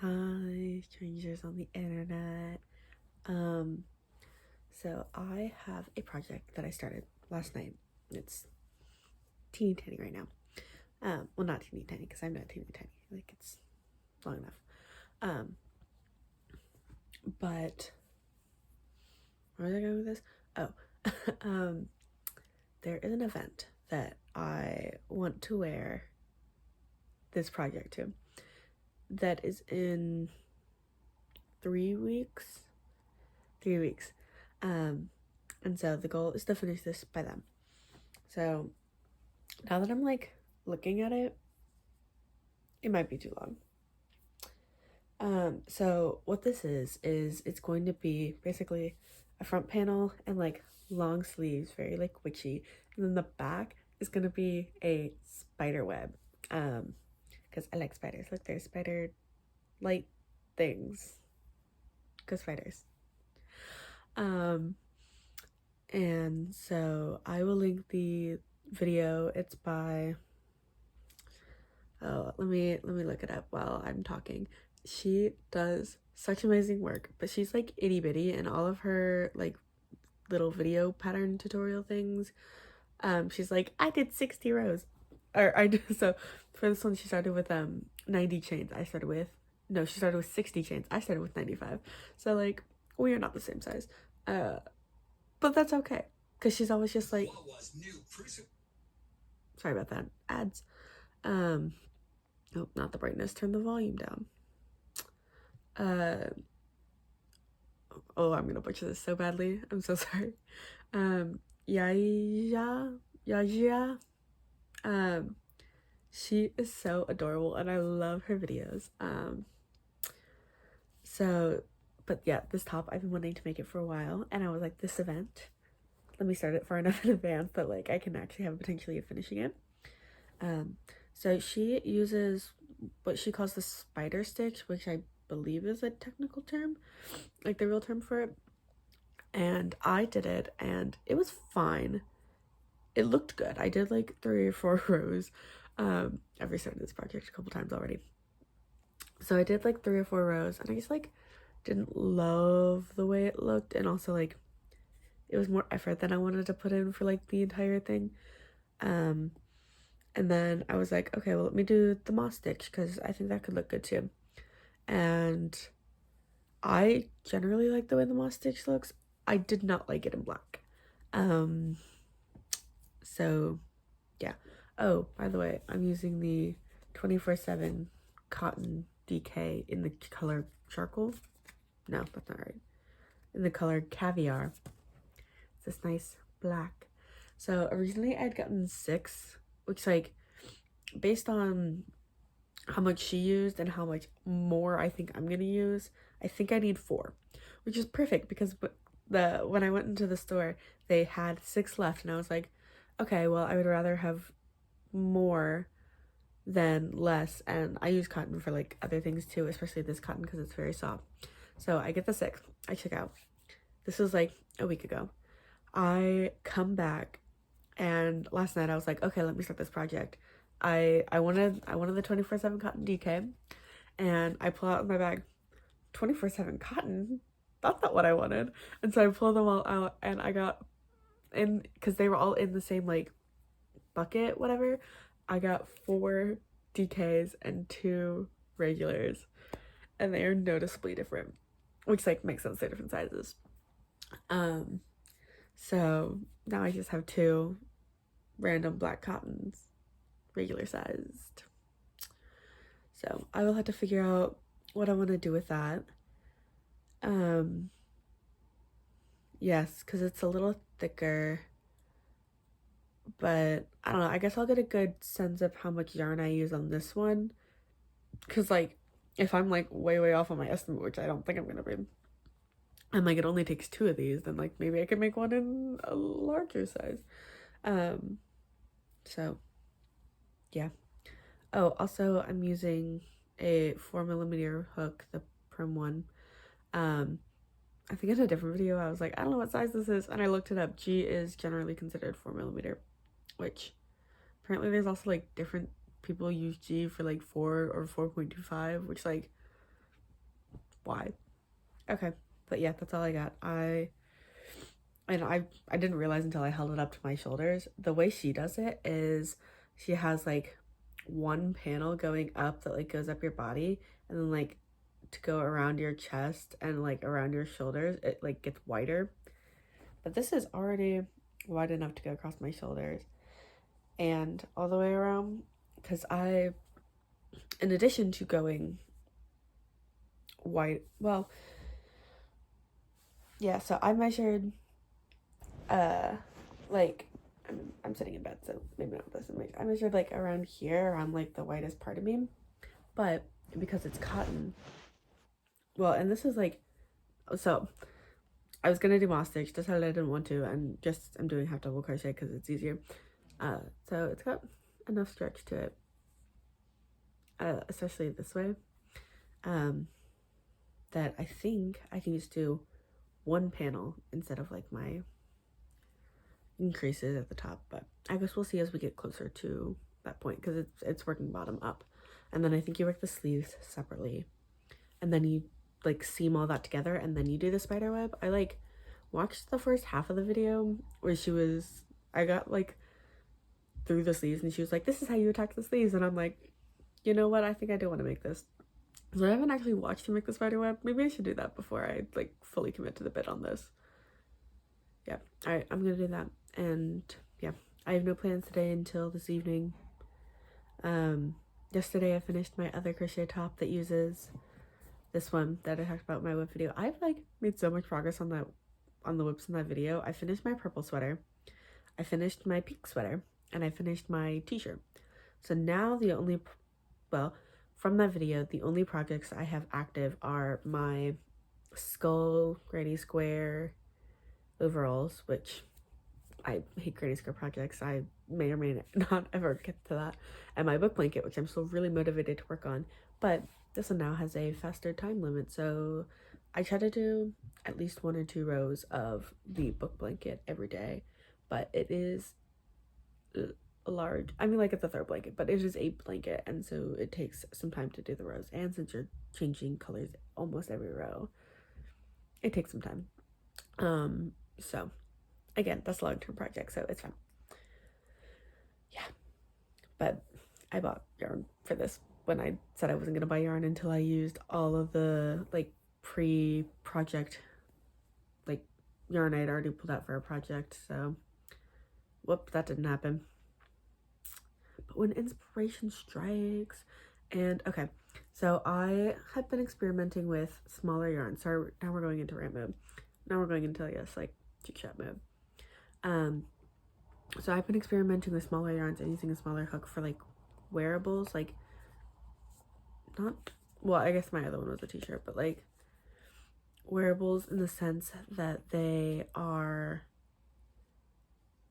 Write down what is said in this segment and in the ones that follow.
Hi, strangers on the internet. So I have a project that I started last night. It's teeny tiny right now. Well, not teeny tiny because I'm not teeny tiny. Like it's long enough. Um, but where was I going with this? Oh, um, there is an event that I want to wear this project to. That is in 3 weeks. 3 weeks. And so the goal is to finish this by then. So now that I'm like looking at it, it might be too long. So what this is it's going to be basically a front panel and like long sleeves, very like witchy, and then the back is gonna be a spider web. Because I like spiders. Look, there's spider light things. Go spiders. Um, and so I will link the video. It's by let me look it up while I'm talking. She does such amazing work, but she's like itty bitty, and all of her like little video pattern tutorial things. She's like, I did 60 rows, or I did so for this one she started with 90 chains. I started with no, she started with 60 chains. I started with 95. So like we are not the same size, but that's okay because she's always just like, sorry about that ads. Oh, not the brightness. Turn the volume down. Oh, I'm gonna butcher this so badly. I'm so sorry. Yaya, Yaya. She is so adorable, and I love her videos. So, but yeah, this top I've been wanting to make it for a while, and I was like, this event, let me start it far enough in advance that like I can actually have potentially of finishing it. So she uses what she calls the spider stitch, which I believe is a technical term, like the real term for it. And I did it, and it was fine. It looked good. I did like 3 or 4 rows. I've restarted this project a couple times already. So I did like 3 or 4 rows, and I just like didn't love the way it looked, and also like it was more effort than I wanted to put in for like the entire thing. And then I was like, okay, well, let me do the moss stitch because I think that could look good too. And I generally like the way the moss stitch looks. I did not like it in black. So yeah. Oh, by the way, I'm using the 24/7 cotton DK in the color charcoal. No, that's not right. In the color caviar. It's this nice black. So originally I'd gotten 6, which like based on how much she used and how much more I think I'm gonna use, I think I need 4, which is perfect because when I went into the store, they had 6 left, and I was like, okay, well, I would rather have more than less, and I use cotton for like other things too, especially this cotton because it's very soft. So I get the 6. I check out. This was like a week ago. I come back, and last night I was like, okay, let me start this project. I wanted the 24/7 cotton DK, and I pull out of my bag 24/7 cotton. That's not what I wanted. And so I pulled them all out, and I got in because they were all in the same like bucket, whatever. I got 4 DKs and 2 regulars, and they are noticeably different, which like makes sense. They're different sizes. So now I just have 2 random black cottons, regular sized. So I will have to figure out what I want to do with that. Yes, because it's a little thicker, but I don't know. I guess I'll get a good sense of how much yarn I use on this one, because like if I'm like way off on my estimate, which I don't think I'm gonna be, and like it only takes 2 of these, then like maybe I can make one in a larger size. So yeah. Oh, also I'm using a 4mm hook, the Prim one. I think in a different video I was like, I don't know what size this is, and I looked it up. G is generally considered 4mm, which apparently there's also like different people use G for like 4 or 4.25, which like why. Okay, but yeah, that's all I got. I didn't realize until I held it up to my shoulders. The way she does it is she has like one panel going up that like goes up your body, and then like to go around your chest and like around your shoulders, it like gets wider. But this is already wide enough to go across my shoulders and all the way around, because I, in addition to going wide, well, yeah, so I measured like I'm sitting in bed, so maybe not this. I measured like around here, around like the widest part of me, but because it's cotton, well, and this is like, so I was gonna do moss stitch, decided I didn't want to, and just I'm doing half double crochet because it's easier. So it's got enough stretch to it, especially this way, that I think I can just do one panel instead of like my increases at the top. But I guess we'll see as we get closer to that point, because it's working bottom up, and then I think you work the sleeves separately, and then you like seam all that together, and then you do the spider web. I like watched the first half of the video where I got like through the sleeves, and she was like, this is how you attack the sleeves, and I'm like, you know what, I think I do want to make this. So I haven't actually watched her make the spider web. Maybe I should do that before I like fully commit to the bit on this. Yeah, all right, I'm gonna do that. And yeah, I have no plans today until this evening. Yesterday I finished my other crochet top that uses this one that I talked about in my whip video. I've like made so much progress on the whips in that video. I finished my purple sweater, I finished my pink sweater, and I finished my t-shirt. So now from that video, the only projects I have active are my skull granny square overalls, which I hate granny square projects. I may or may not ever get to that. And my book blanket, which I'm still really motivated to work on. But this one now has a faster time limit, so I try to do at least 1 or 2 rows of the book blanket every day. But it is large. I mean, like, it's a third blanket, but it is a blanket, and so it takes some time to do the rows. And since you're changing colors almost every row, it takes some time. So again, that's a long-term project, so it's fun. Yeah, but I bought yarn for this when I said I wasn't gonna buy yarn until I used all of the like pre-project like yarn I had already pulled out for a project. So whoop, that didn't happen. But when inspiration strikes. And okay, so I had been experimenting with smaller yarns. So now we're going into rant mode. Now we're going into, I guess, like chit chat mode. So I've been experimenting with smaller yarns and using a smaller hook for like wearables, like not, well, I guess my other one was a t-shirt, but like wearables in the sense that they are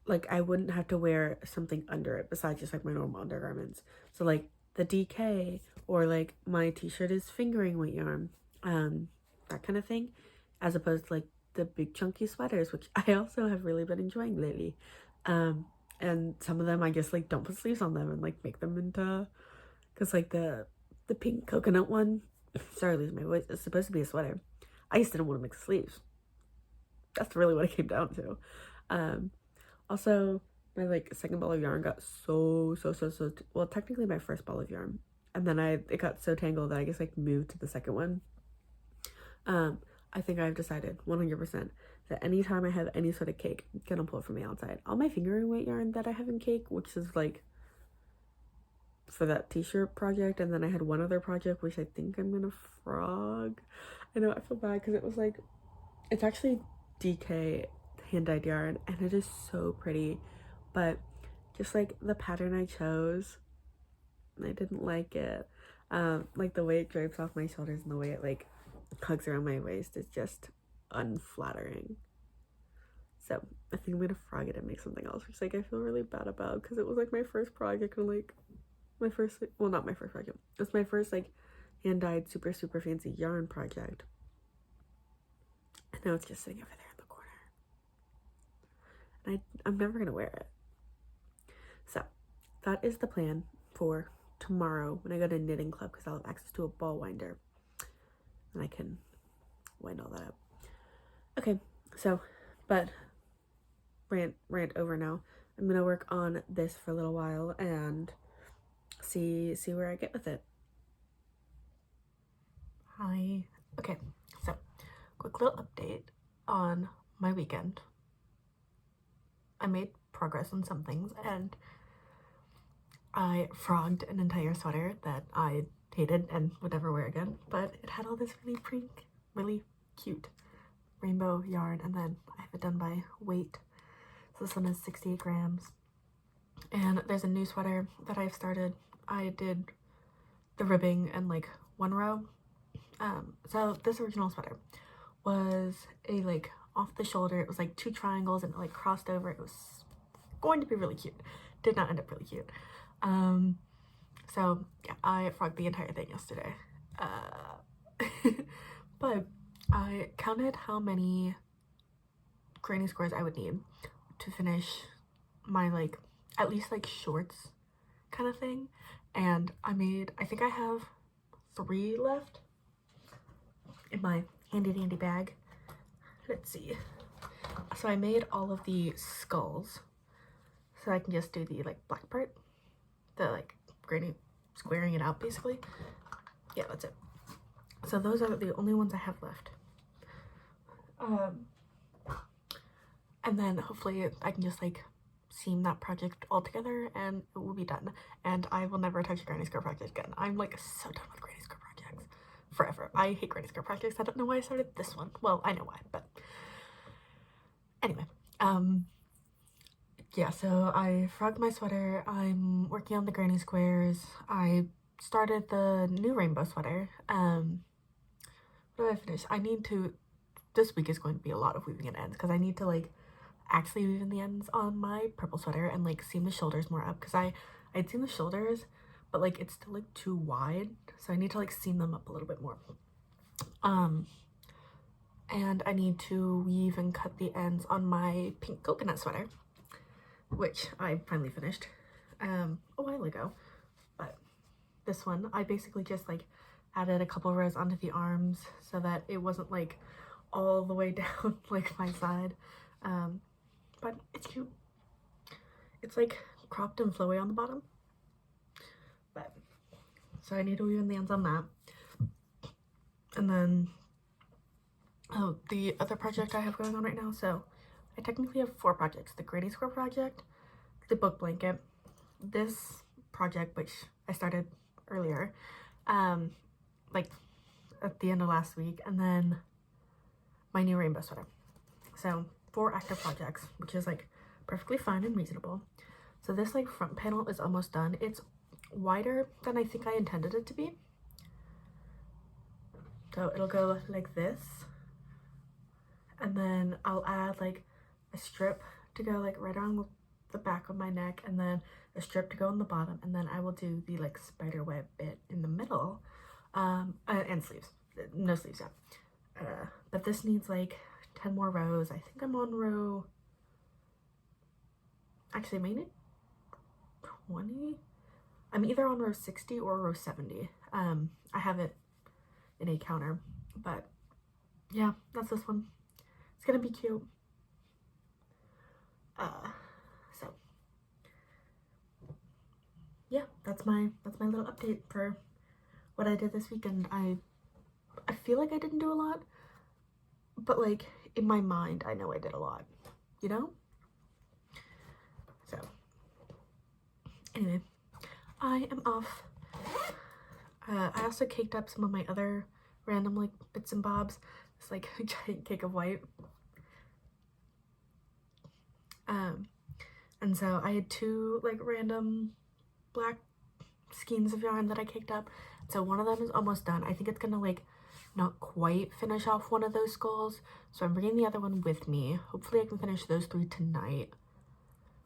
like, I wouldn't have to wear something under it besides just like my normal undergarments. So like the DK, or like my t-shirt is fingering weight yarn, that kind of thing, as opposed to like the big chunky sweaters, which I also have really been enjoying lately. And some of them I just like don't put sleeves on them and like make them into, because like the pink coconut one, sorry, losing my voice, it's supposed to be a sweater. I just didn't want to make the sleeves. That's really what it came down to. Also, my like second ball of yarn got so well, technically my first ball of yarn, and then it got so tangled that I guess like moved to the second one. I think I've decided 100% that anytime I have any sort of cake, I'm gonna pull it from the outside. All my fingering weight yarn that I have in cake, which is like for that t-shirt project, and then I had one other project which I think I'm gonna frog. I know, I feel bad because it was like, it's actually DK hand-dyed yarn, and it is so pretty, but just like the pattern I chose, I didn't like it. Like the way it drapes off my shoulders and the way it like hugs around my waist is just unflattering. So I think I'm gonna frog it and make something else, which like I feel really bad about, because it was like my first project, and like my first, well, not my first project, it's my first like hand-dyed super fancy yarn project, and now it's just sitting over there in the corner, and I'm never gonna wear it. So that is the plan for tomorrow when I go to knitting club, because I'll have access to a ball winder. and I can wind all that up. Okay, so, but rant over now. I'm gonna work on this for a little while and see where I get with it. Hi. Okay, so quick little update on my weekend. I made progress on some things, and I frogged an entire sweater that I hated and would never wear again, but it had all this really cute rainbow yarn, and then I have it done by weight. So this one is 68 grams. And there's a new sweater that I've started. I did the ribbing and like one row. So this original sweater was a like off the shoulder. It was like 2 triangles and it like crossed over. It was going to be really cute. Did not end up really cute. So yeah, I frogged the entire thing yesterday. But I counted how many granny squares I would need to finish my like at least like shorts kind of thing, and I think I have 3 left in my handy dandy bag. Let's see. So I made all of the skulls so I can just do the like black part, the like granny squaring it out basically. Yeah, that's it. So those are the only ones I have left. And then hopefully I can just like seam that project all together and it will be done. And I will never touch a granny square project again. I'm like so done with granny square projects. Forever. I hate granny square projects. I don't know why I started this one. Well, I know why, but anyway. Yeah, so I frogged my sweater. I'm working on the granny squares. I started the new rainbow sweater. What do I finish? This week is going to be a lot of weaving in ends because I need to like actually weave in the ends on my purple sweater and like seam the shoulders more up, because I'd seam the shoulders but like it's still like too wide, so I need to like seam them up a little bit more. And I need to weave and cut the ends on my pink coconut sweater, which I finally finished a while ago. But this one I basically just like added a couple rows onto the arms so that it wasn't like all the way down like my side. But it's cute. It's like cropped and flowy on the bottom. But so I need to weave in the ends on that. And then the other project I have going on right now, so I technically have 4 projects: the granny square project, the book blanket, this project which I started earlier, like at the end of last week, and then my new rainbow sweater. So 4 active projects, which is like perfectly fine and reasonable. So this like front panel is almost done. It's wider than I think I intended it to be. So it'll go like this, and then I'll add like a strip to go like right around the back of my neck, and then a strip to go on the bottom, and then I will do the like spider web bit in the middle, and sleeves. No sleeves yet. But this needs like 10 more rows. I think I'm on row, actually maybe 20. I'm either on row 60 or row 70. I have it in a counter, but yeah, that's this one. It's gonna be cute. So yeah, that's my little update for what I did this weekend. I feel like I didn't do a lot, but like in my mind I know I did a lot, you know? So anyway, I am off. I also caked up some of my other random like bits and bobs. It's like a giant cake of white. And so I had 2 like random black skeins of yarn that I caked up. So one of them is almost done. I think it's gonna like not quite finish off one of those skulls, so I'm bringing the other one with me. Hopefully I can finish those 3 tonight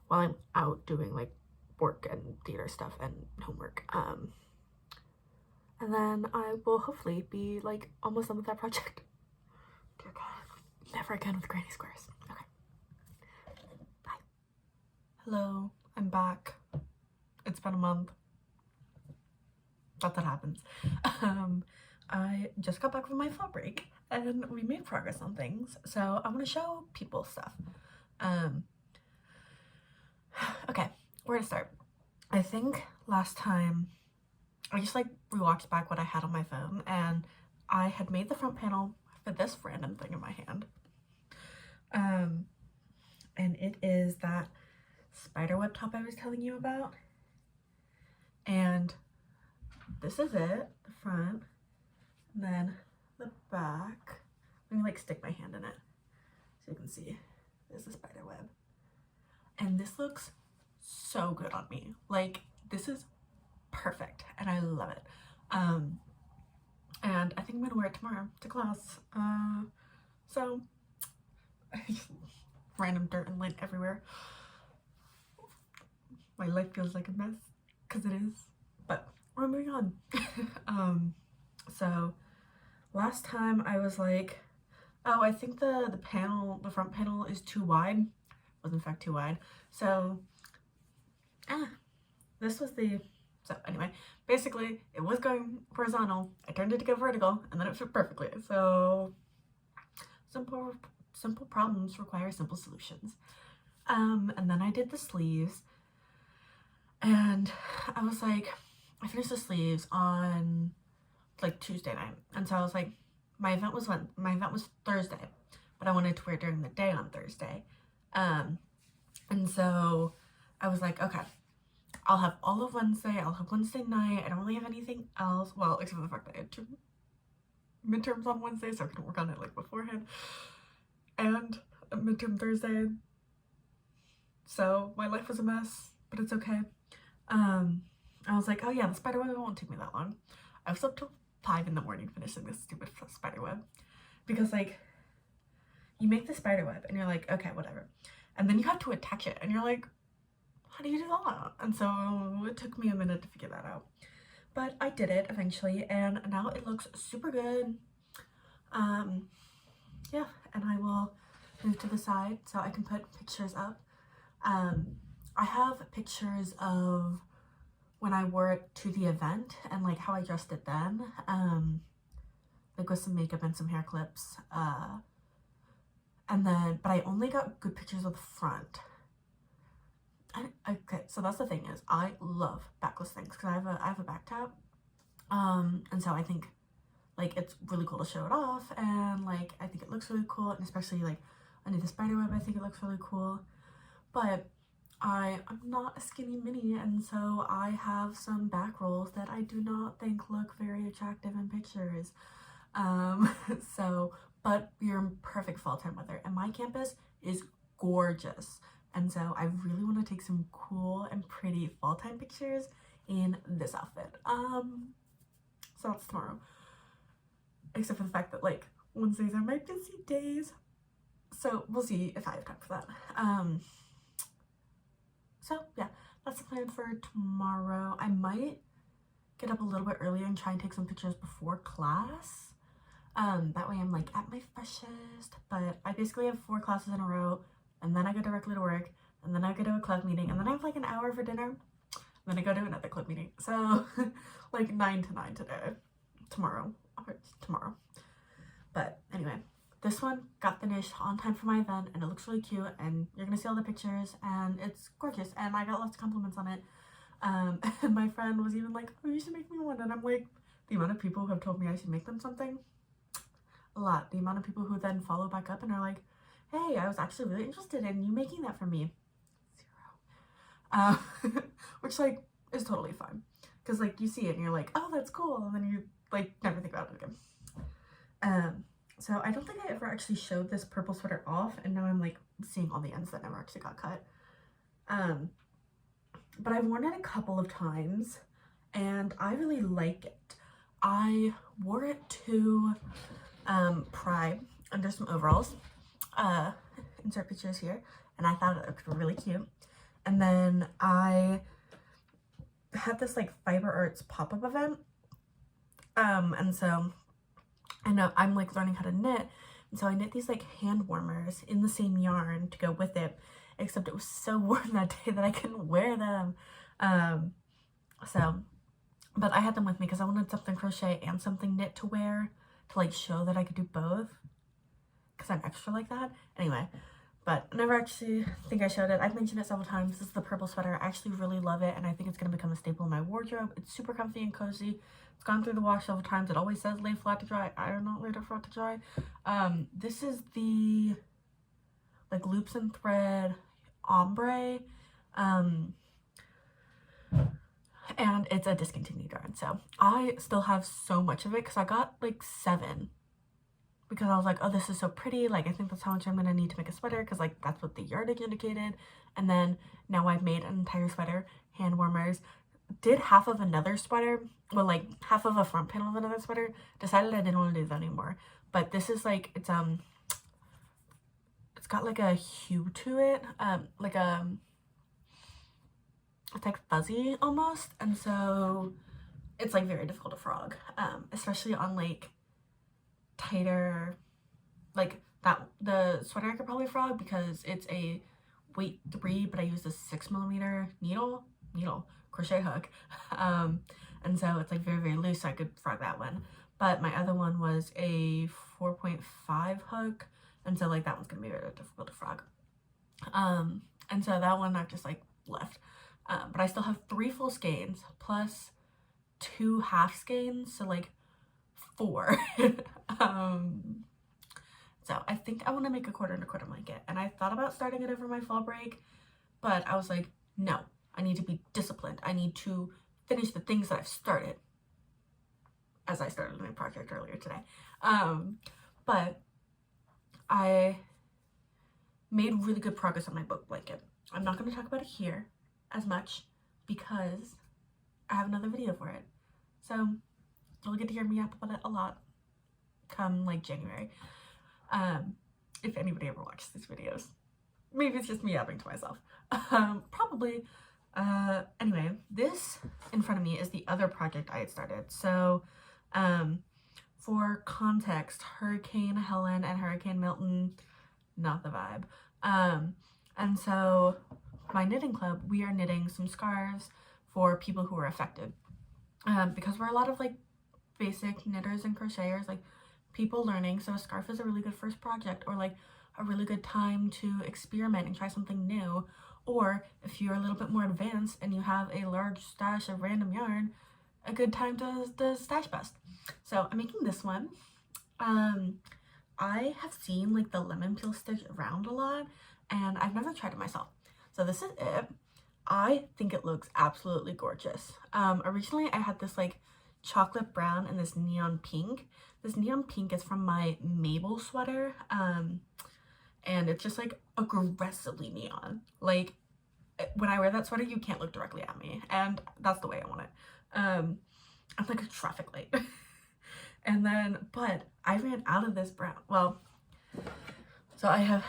while I'm out doing like work and theater stuff and homework. And then I will hopefully be like almost done with that project. Dear God, never again with granny squares. Okay, bye. Hello, I'm back. It's been a month. Not that happens. I just got back from my fall break and we made progress on things, so I want to show people stuff. Okay, where to start? I think last time I just like rewatched back what I had on my phone, and I had made the front panel for this random thing in my hand. And it is that spiderweb top I was telling you about. And this is it, the front, and then the back. Let me like stick my hand in it so you can see. There's the spider web. And this looks so good on me. Like, this is perfect and I love it. And I think I'm gonna wear it tomorrow to class. So random dirt and lint everywhere. My life feels like a mess, because it is, but we're moving on. So last time I was like, oh, I think the front panel is too wide. It was in fact too wide. So this was so anyway, basically it was going horizontal. I turned it to go vertical and then it fit perfectly. So simple problems require simple solutions. And then I did the sleeves, and I was like, I finished the sleeves on like Tuesday night, and so I was like, my event was Thursday, but I wanted to wear it during the day on Thursday. And so I was like, okay, I'll have all of Wednesday, I'll have Wednesday night. I don't really have anything else, well, except for the fact that I had 2 midterms on Wednesday, so I couldn't work on it like beforehand, and a midterm Thursday. So my life was a mess, but it's okay. I was like, oh yeah, the spiderweb won't take me that long. I was up till 5 in the morning finishing this stupid spiderweb, because like, you make the spiderweb and you're like, okay, whatever, and then you have to attach it and you're like, how do you do that? And so it took me a minute to figure that out, but I did it eventually, and now it looks super good. Yeah, and I will move to the side so I can put pictures up. I have pictures of when I wore it to the event and like how I dressed it then, like with some makeup and some hair clips, and then, but I only got good pictures of the front. Okay, so that's the thing, is I love backless things because I have a back tab, and so I think like it's really cool to show it off, and like I think it looks really cool, and especially like under the spiderweb I think it looks really cool. But I'm not a skinny mini, and so I have some back rolls that I do not think look very attractive in pictures. So, but you're in perfect fall time weather, and my campus is gorgeous, and so I really want to take some cool and pretty fall time pictures in this outfit. So that's tomorrow, except for the fact that like Wednesdays are my busy days, so we'll see if I have time for that. So yeah, that's the plan for tomorrow. I might get up a little bit earlier and try and take some pictures before class. That way I'm like at my freshest, but I basically have 4 classes in a row, and then I go directly to work, and then I go to a club meeting, and then I have like an hour for dinner, and then I go to another club meeting. So like 9 to 9 tomorrow. But anyway, this one got finished on time for my event, and it looks really cute, and you're gonna see all the pictures, and it's gorgeous, and I got lots of compliments on it. And my friend was even like, oh, you should make me one, and I'm like, the amount of people who have told me I should make them something, a lot. The amount of people who then follow back up and are like, hey, I was actually really interested in you making that for me, 0. Which like is totally fine, because like you see it and you're like, oh, that's cool, and then you like never think about it again. So I don't think I ever actually showed this purple sweater off, and now I'm like seeing all the ends that never actually got cut. But I've worn it a couple of times and I really like it. I wore it to Pride under some overalls. Insert pictures here, and I thought it looked really cute. And then I had this like fiber arts pop-up event, and so I know I'm like learning how to knit, and so I knit these like hand warmers in the same yarn to go with it, except it was so warm that day that I couldn't wear them. So But I had them with me because I wanted something crochet and something knit to wear to like show that I could do both, because I'm extra like that. Anyway, but I never actually think I showed it. I've mentioned it several times. This is the purple sweater. I actually really love it, and I think it's going to become a staple in my wardrobe. It's super comfy and cozy. It's gone through the wash several times. It always says lay flat to dry. I don't know, lay it flat to dry. This is the like loops and thread ombre, and it's a discontinued yarn. So I still have so much of it because I got like 7. Because I was like, oh, this is so pretty. Like, I think that's how much I'm going to need to make a sweater, because, like, that's what the yardage indicated. And then now I've made an entire sweater, hand warmers, did half of another sweater, well, like, half of a front panel of another sweater, decided I didn't want to do that anymore. But this is, like, it's got, like, a hue to it, it's, like, fuzzy, almost. And so it's, like, very difficult to frog, especially on, like, tighter, like that. The sweater I could probably frog because it's a weight 3, but I used a 6mm needle crochet hook, and so it's like very, very loose, so I could frog that one. But my other one was a 4.5 hook, and so like that one's gonna be very difficult to frog, and so that one I've just like left, but I still have 3 full skeins plus 2 half skeins, so like 4. So I think I want to make a 1/4 and 1/4 blanket, and I thought about starting it over my fall break, but I was like, no, I need to be disciplined. I need to finish the things that I've started, as I started my project earlier today. But I made really good progress on my book blanket. I'm not going to talk about it here as much because I have another video for it, so you'll get to hear me yap about it a lot come like January. If anybody ever watches these videos. Maybe it's just me yapping to myself. Probably. Anyway, this in front of me is the other project I had started. So, for context, Hurricane Helen and Hurricane Milton, not the vibe. And so my knitting club, we are knitting some scarves for people who are affected. Because we're a lot of like basic knitters and crocheters, like people learning, so a scarf is a really good first project, or like a really good time to experiment and try something new. Or if you're a little bit more advanced and you have a large stash of random yarn, a good time to stash bust. So I'm making this one. I have seen like the lemon peel stitch around a lot, and I've never tried it myself. So this is it. I think it looks absolutely gorgeous. Originally I had this like chocolate brown and this neon pink. This neon pink is from my Mabel sweater, and it's just like aggressively neon. Like when I wear that sweater, you can't look directly at me, and that's the way I want it. I'm like a traffic light. And then, but I ran out of this brown. Well, so I have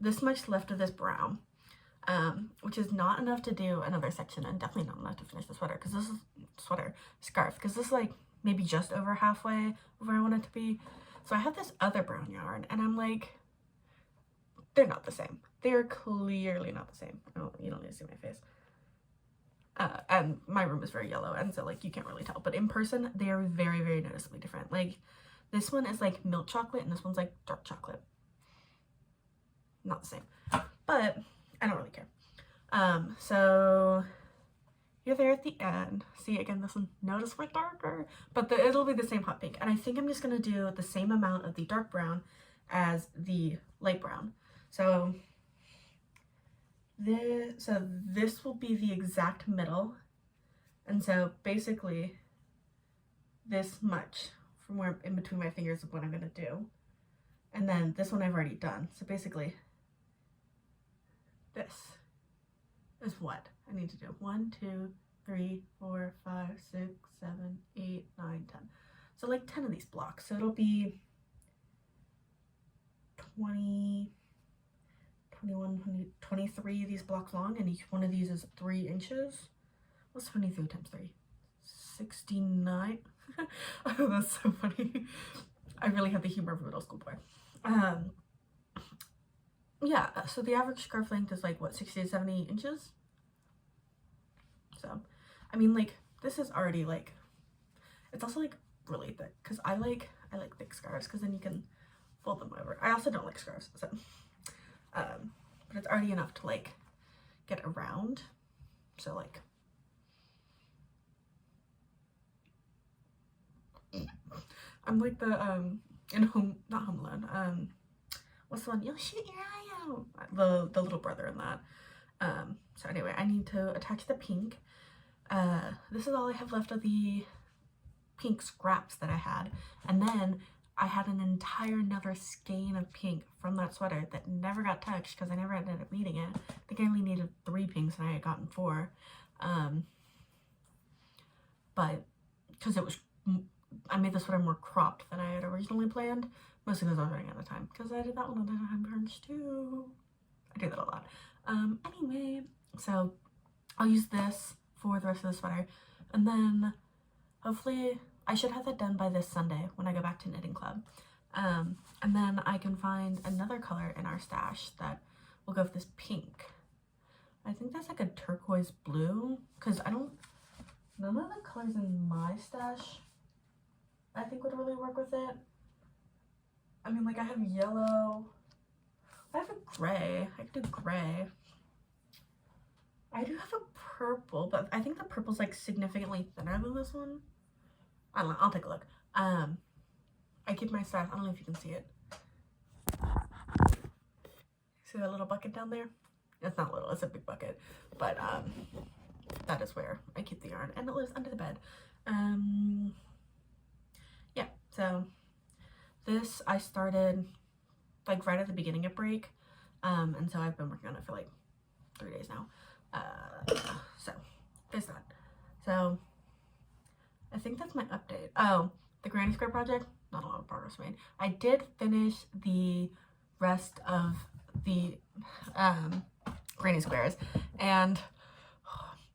this much left of this brown, which is not enough to do another section, and definitely not enough to finish the sweater, because this is scarf, because this is like maybe just over halfway of where I want it to be. So I have this other brown yarn, and I'm like, they're not the same. They are clearly not the same. Oh, you don't need to see my face. And my room is very yellow, and so like you can't really tell, but in person they are very, very noticeably different. Like this one is like milk chocolate, and this one's like dark chocolate. Not the same, but I don't really care. So you're there at the end. See, again, this one noticeably darker, but it'll be the same hot pink. And I think I'm just gonna do the same amount of the dark brown as the light brown. So this will be the exact middle, and so basically this much from where in between my fingers of what I'm gonna do, and then this one I've already done. So basically this is what I need to do. 1, 2, 3, 4, 5, 6, 7, 8, 9, 10. So like 10 of these blocks. So it'll be 20, 21, 20, 23 of these blocks long, and each one of these is 3 inches. What's 23 times 3? 69. Oh, that's so funny. I really have the humor of a middle school boy. Yeah, so the average scarf length is like what, 60 to 70 inches? So I mean, like, this is already, like, it's also, like, really thick, because I like thick scarves, because then you can fold them over. I also don't like scarves, so, but it's already enough to, like, get around, so, like, I'm like the, in not Home Alone, what's the one, you'll shoot your eye out, the little brother in that. So anyway, I need to attach the pink. This is all I have left of the pink scraps that I had, and then I had an entire another skein of pink from that sweater that never got touched because I never ended up needing it. I think I only needed 3 pinks and I had gotten 4, but because it was, I made the sweater more cropped than I had originally planned, mostly because I was running out of time, because I did that one on the time crunch too. I do that a lot. Anyway, so I'll use this for the rest of the sweater, and then hopefully I should have that done by this Sunday when I go back to knitting club. And then I can find another color in our stash that will go with this pink. I think that's like a turquoise blue, because none of the colors in my stash I think would really work with it. I mean, like, I have yellow, I have a gray, I could do gray. I do have a purple, but I think the purple's like significantly thinner than this one. I don't know, I'll take a look. I keep my stash, I don't know if you can see it. See that little bucket down there? It's not little, it's a big bucket. But that is where I keep the yarn, and it lives under the bed. Yeah, so this I started like right at the beginning of break. And so I've been working on it for like 3 days now. So there's that. So I think that's my update. Oh, the Granny Square project, not a lot of progress made. I did finish the rest of the Granny Squares, and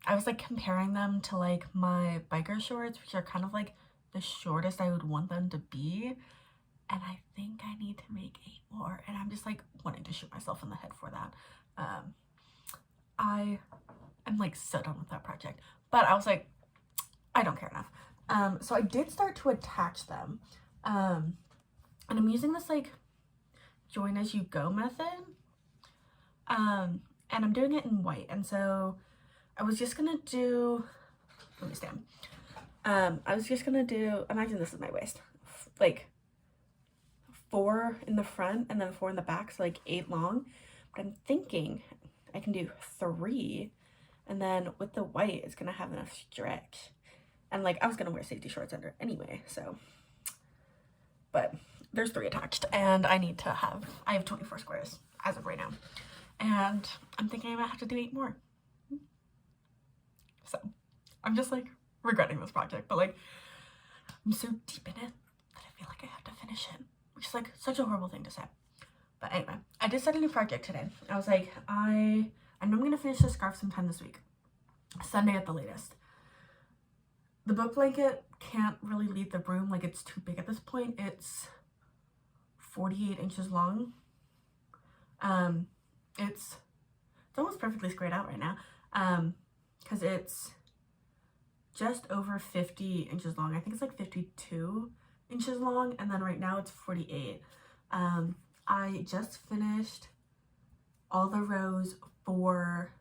I was like comparing them to like my biker shorts, which are kind of like the shortest I would want them to be, and I think I need to make 8 more, and I'm just like wanting to shoot myself in the head for that. I am like so done with that project, but I was like, I don't care enough. So I did start to attach them, and I'm using this like join as you go method, and I'm doing it in white. And so I was just gonna do, let me stand. I was just gonna do, imagine this is my waist, like 4 in the front and then 4 in the back, so like 8 long. But I'm thinking I can do 3, and then with the white it's gonna have enough stretch, and like I was gonna wear safety shorts under anyway, so, but there's 3 attached, and I have 24 squares as of right now, and I'm thinking I might have to do 8 more. So I'm just like regretting this project, but like I'm so deep in it that I feel like I have to finish it, which is like such a horrible thing to say. But anyway, I did start a new project today. I was like, I know I'm gonna finish the scarf sometime this week, Sunday at the latest. The book blanket can't really leave the room, like it's too big at this point. It's 48 inches long. It's almost perfectly squared out right now, because it's just over 50 inches long. I think it's like 52 inches long, and then right now it's 48. I just finished all the rows for,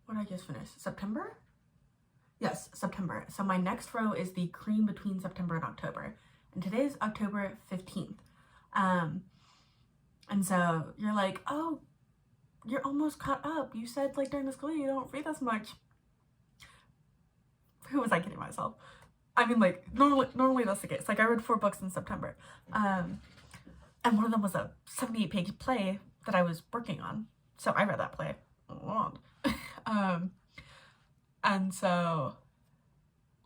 what did I just finish? September? Yes, September. So my next row is the cream between September and October, and today's October 15th. And so you're like, oh, you're almost caught up. You said like during the school year you don't read as much. Who was I kidding myself? I mean, like, normally that's the case. Like, I read 4 books in September. And one of them was a 78-page play that I was working on. So I read that play a lot. And so,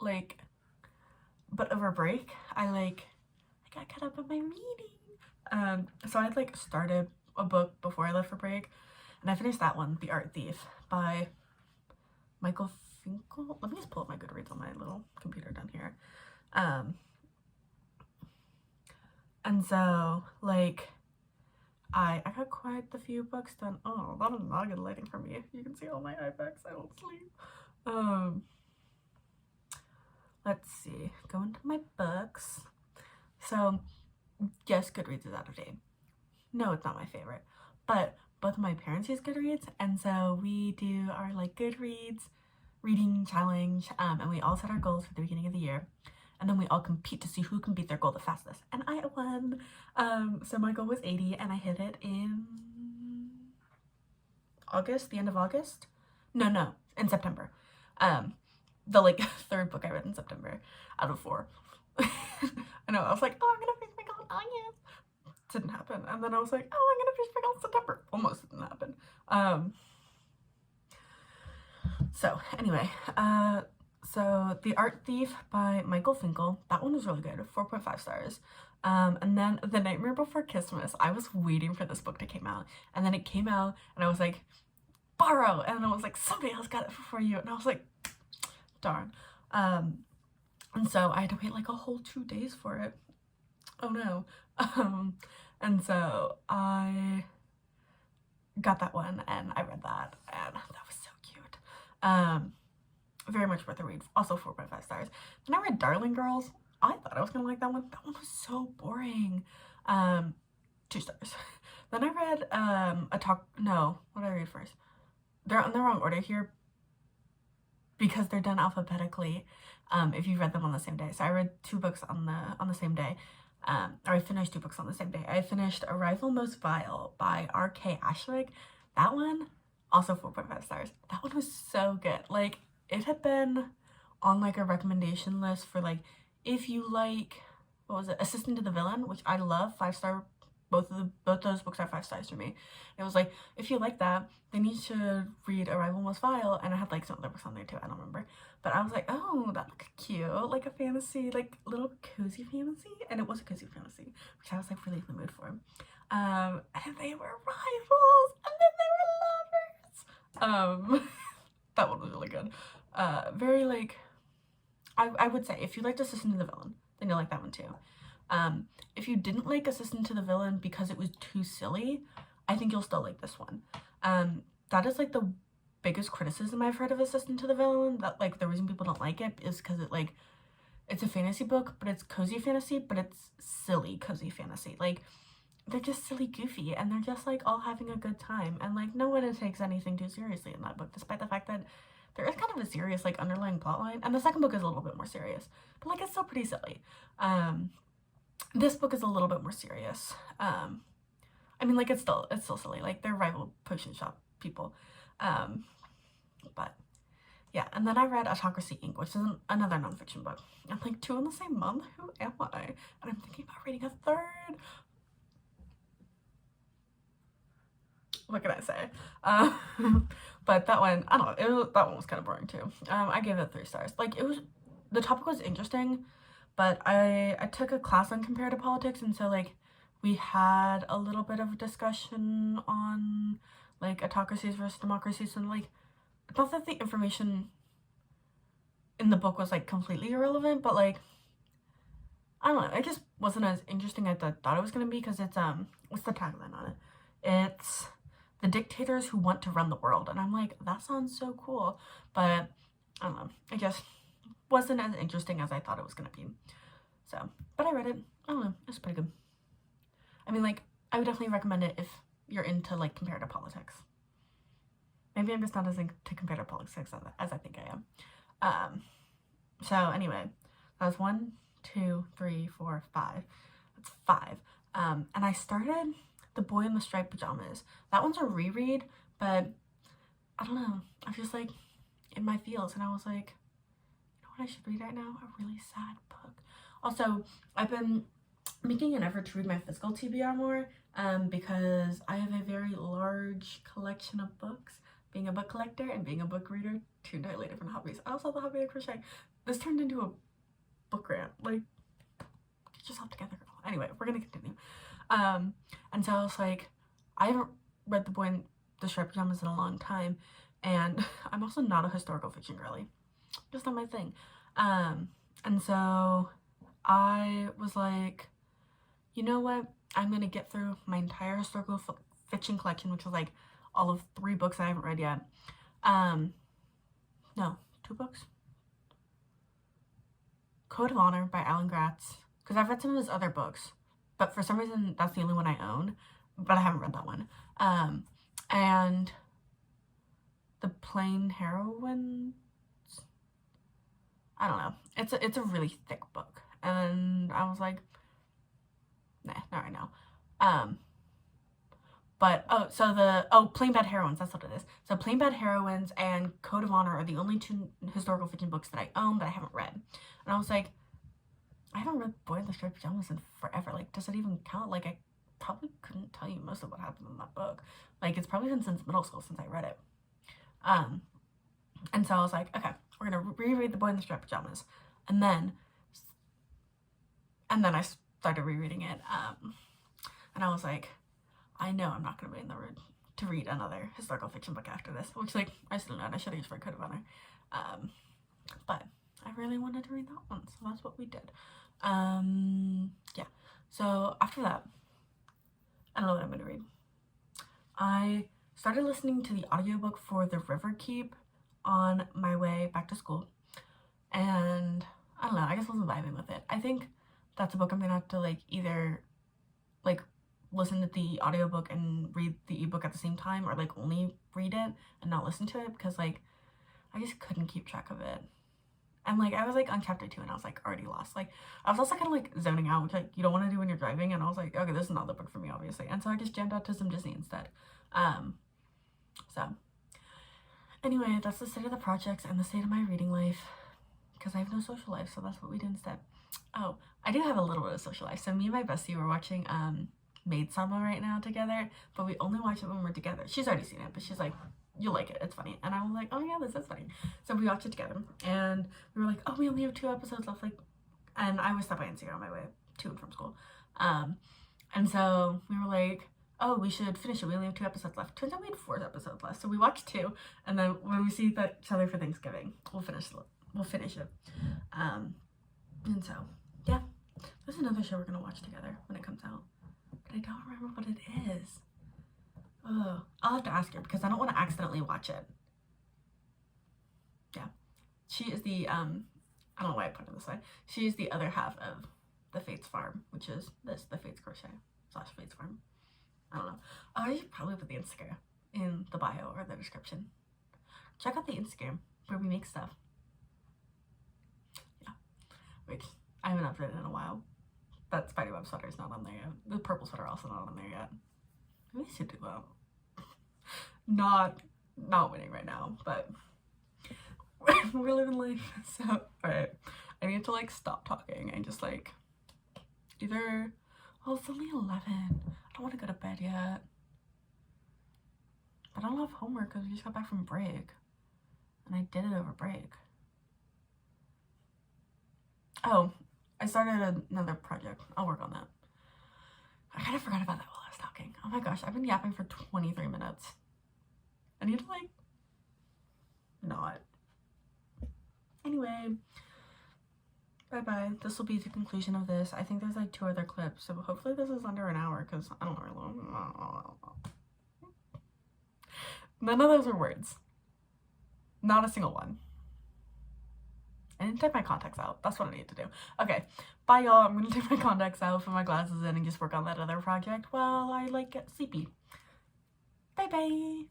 like, but over break, I got caught up on my reading. So I'd, like, started a book before I left for break. And I finished that one, The Art Thief, by Michael Finkel. Let me just pull up my Goodreads on my little computer down here. And so, like, I got quite a few books done. Oh, that is not good lighting for me. You can see all my eye bags. I don't sleep. Let's see. Go into my books. So, yes, Goodreads is out of date. No, it's not my favorite. But both of my parents use Goodreads, and so we do our like Goodreads reading challenge, and we all set our goals for the beginning of the year. And then we all compete to see who can beat their goal the fastest. And I won. So my goal was 80, and I hit it in August, the end of August. No, in September. The like third book I read in September out of 4. I know, I was like, oh, I'm gonna finish my goal in August. Didn't happen. And then I was like, oh, I'm gonna finish my goal in September. Almost didn't happen. So anyway, so The Art Thief by Michael Finkel, that one was really good, 4.5 stars. And then The Nightmare Before Christmas, I was waiting for this book to come out, and then it came out, and I was like, borrow, and I was like, somebody else got it before you, and I was like, darn. And so I had to wait like a whole 2 days for it. Oh no. And so I got that one, and I read that, and that was so cute. Very much worth a read. Also 4.5 stars. Then I read Darling Girls. I thought I was gonna like that one. That one was so boring. 2 stars. Then I read what did I read first? They're in the wrong order here because they're done alphabetically. If you read them on the same day. So I read 2 books on the same day. Or I finished 2 books on the same day. I finished Arrival Most Vile by R.K. Ashwick. That one, also 4.5 stars. That one was so good. Like, it had been on like a recommendation list for like, if you like, what was it, Assistant to the Villain, which I love, 5-star. Both those books are 5 stars for me. It was like, if you like that, then you should read Arrival Most Vile, and I had like some other books on there too, I don't remember. But I was like, oh, that looks cute, like a fantasy, like little cozy fantasy, and it was a cozy fantasy, which I was like really in the mood for. And they were rivals, and then they were lovers. That one was really good. Very like, I would say if you liked Assistant to the Villain, then you'll like that one too. If you didn't like Assistant to the Villain because it was too silly, I think you'll still like this one. That is like the biggest criticism I've heard of Assistant to the Villain, that like the reason people don't like it is because it like, it's a fantasy book, but it's cozy fantasy, but it's silly cozy fantasy. Like, they're just silly goofy, and they're just like all having a good time, and like no one takes anything too seriously in that book, despite the fact that there is kind of a serious like underlying plotline, and the second book is a little bit more serious, but like it's still pretty silly. This book is a little bit more serious. I mean, like it's still silly, like they're rival potion shop people. But yeah, and then I read Autocracy Inc., which is another nonfiction book. I'm like, 2 in the same month? Who am I? And I'm thinking about reading a 3rd. What can I say? But that one, I don't know, that one was kind of boring too. I gave it 3 stars. Like, the topic was interesting, but I took a class on comparative politics, and so like we had a little bit of a discussion on like autocracies versus democracies, and like, not that the information in the book was like completely irrelevant, but like, I don't know, it just wasn't as interesting as I thought it was gonna be, because it's what's the tagline on it? It's the dictators who want to run the world, and I'm like, that sounds so cool, but I don't know, it just wasn't as interesting as I thought it was gonna be. So, but I read it. I don't know, it's pretty good. I mean, like, I would definitely recommend it if you're into like comparative politics. Maybe I'm just not as into comparative politics as I think I am. So anyway, that was 1, 2, 3, 4, 5. That's 5. And I started The Boy in the Striped Pajamas. That one's a reread, but I don't know, I'm just like in my feels, and I was like, you know what I should read right now? A really sad book. Also, I've been making an effort to read my physical TBR more, because I have a very large collection of books. Being a book collector and being a book reader, 2 entirely different hobbies. I also have the hobby of crochet. This turned into a book rant. Like, get yourself together, girl. Anyway, we're gonna continue. And so I was like, I haven't read The Boy in the Striped Pajamas in a long time, and I'm also not a historical fiction girly. Just not my thing. And so I was like, you know what? I'm gonna get through my entire historical fiction collection, which was like all of 3 books I haven't read yet. No, 2 books. Code of Honor by Alan Gratz, because I've read some of his other books, but for some reason that's the only one I own, but I haven't read that one. And The Plain Heroines. I don't know. It's a really thick book, and I was like, nah, not right now. But Plain Bad Heroines, that's what it is. So Plain Bad Heroines and Code of Honor are the only 2 historical fiction books that I own that I haven't read. And I was like, I haven't read Boy in the Striped Pajamas in forever. Like, does it even count? Like, I probably couldn't tell you most of what happened in that book. Like, it's probably been since middle school since I read it. And so I was like, okay, we're gonna reread The Boy in the Striped Pajamas. And then I started rereading it. And I was like, I know I'm not going to be in the mood to read another historical fiction book after this, which, like, I still know I should have used for Code of Honor. But I really wanted to read that one, so that's what we did. Yeah. So after that, I don't know what I'm going to read. I started listening to the audiobook for The River Keep on my way back to school. And I don't know, I guess I wasn't vibing with it. I think that's a book I'm going to have to, like, either, like, listen to the audiobook and read the ebook at the same time, or like only read it and not listen to it, because like I just couldn't keep track of it. And like I was like on chapter 2 and I was like already lost. Like I was also kind of like zoning out, which like you don't want to do when you're driving, and I was like, okay, this is not the book for me, obviously. And so I just jammed out to some Disney instead. So anyway, that's the state of the projects and the state of my reading life, because I have no social life, so that's what we do instead. Oh, I do have a little bit of social life. So me and my bestie were watching Maid Sama right now together, but we only watch it when we're together. She's already seen it, but she's like, you'll like it, it's funny. And I was like, oh yeah, this is funny. So we watched it together, and we were like, oh, we only have 2 episodes left, like, and I was stopped by Instagram on my way to and from school. And so we were like, oh, we should finish it, we only have 2 episodes left. Turns out we had 4 episodes left, so we watched 2, and then when we see each other for Thanksgiving, we'll finish it. And so yeah, there's another show we're gonna watch together when it comes out, but I don't remember what it is. Oh, I'll have to ask her, because I don't want to accidentally watch it. Yeah, she is the I don't know why I put it this way. She is the other half of the Fates Farm, which is the Fates Crochet / Fates Farm. I don't know. I should probably put the Instagram in the bio or the description. Check out the Instagram where we make stuff. Yeah, which I haven't updated in a while. That Spiderweb sweater is not on there yet. The purple sweater also not on there yet. Maybe I should do that. Not winning right now, but we're living life. So, alright. I need to like stop talking and just like either, well, it's only 11. I don't want to go to bed yet. But I don't have homework because we just got back from break. And I did it over break. Oh, I started another project. I'll work on that. I kind of forgot about that while I was talking. Oh my gosh, I've been yapping for 23 minutes. I need to like not. Anyway, bye-bye. This will be the conclusion of this. I think there's like 2 other clips, so hopefully this is under an hour, because I don't know. None of those are words. Not a single one. I didn't take my contacts out. That's what I need to do. Okay, bye y'all. I'm gonna take my contacts out, put my glasses in, and just work on that other project while I like get sleepy. Bye bye.